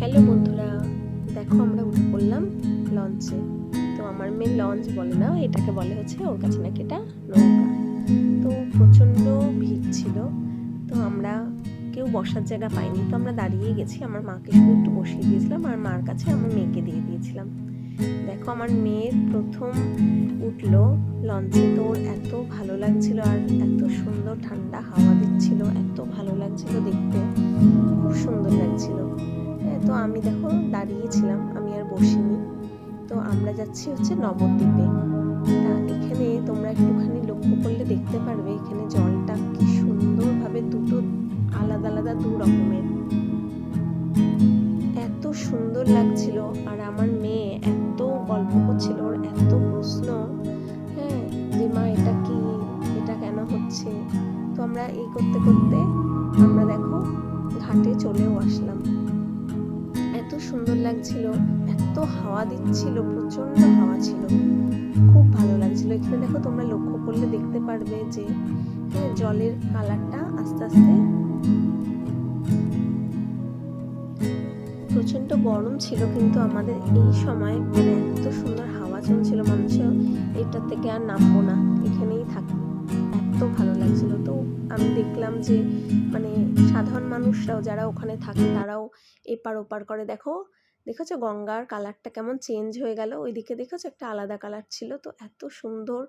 Hello বন্ধুরা, দেখো আমরা উঠে পড়লাম লঞ্চে। তো আমার মেয়ে লঞ্চ বলে না, এটাকে বলে হচ্ছে ওর কাছে নাকি এটা নৌকা। তো প্রচণ্ড ভিড় ছিল, তো আমরা কেউ বসার জায়গা পাইনি, তো আমরা দাঁড়িয়েই গেছি। আমার মাকে শুধু একটু বসিয়ে দিয়েছিলাম আর মার কাছে আমার মেয়েকে দিয়ে দিয়েছিলাম। দেখো আমার মেয়ের প্রথম উঠলো লঞ্চে, তো ওর এত ভালো লাগছিল আর এত সুন্দর ঠান্ডা হাওয়া দিচ্ছিল, এত ভালো লাগছিল দেখতে, খুব সুন্দর লাগছিল। তো আমি দেখো দাঁড়িয়েছিলাম, আমি আর বসিনি। তো আমরা যাচ্ছি হচ্ছে নবদ্বীপে। তা এখানে তোমরা একটুখানি লক্ষ্য করলে দেখতে পারবে এখানে জলটা কি সুন্দরভাবে দুটো আলাদা আলাদা দু রকমের, এত সুন্দর লাগছিল। আর আমার মেয়ে এত গল্প করছিল, ওর এত প্রশ্ন, হ্যাঁ, যে মা এটা কি, এটা কেন হচ্ছে। তো আমরা এই করতে করতে আমরা দেখো ঘাটে চলেও আসলাম। এত সুন্দর লাগছিল, এত হাওয়া দিচ্ছিল, প্রচন্ড হাওয়া ছিল, খুব ভালো লাগছিল। এখানে দেখো তোমরা লক্ষ্য করলে দেখতে পারবে যে জলের কালারটা আস্তে আস্তে, প্রচন্ড গরম ছিল কিন্তু আমাদের এই সময় মানে এত সুন্দর হাওয়া চলছিল, মনে হচ্ছে এটার থেকে আর নামবো না, এখানেই থাকি, এত ভালো লাগছিল। তো আমি দেখলাম যে মানে সাধারণ মানুষরাও যারা ওখানে থাকে তারাও এপার ওপার করে। দেখেছো গঙ্গার কালারটা কেমন চেঞ্জ হয়ে গেল, ওইদিকে দেখেছো একটা আলাদা কালার ছিল। তো এত সুন্দর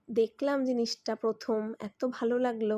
দেখলাম জিনিসটা, প্রথম এত ভালো লাগলো।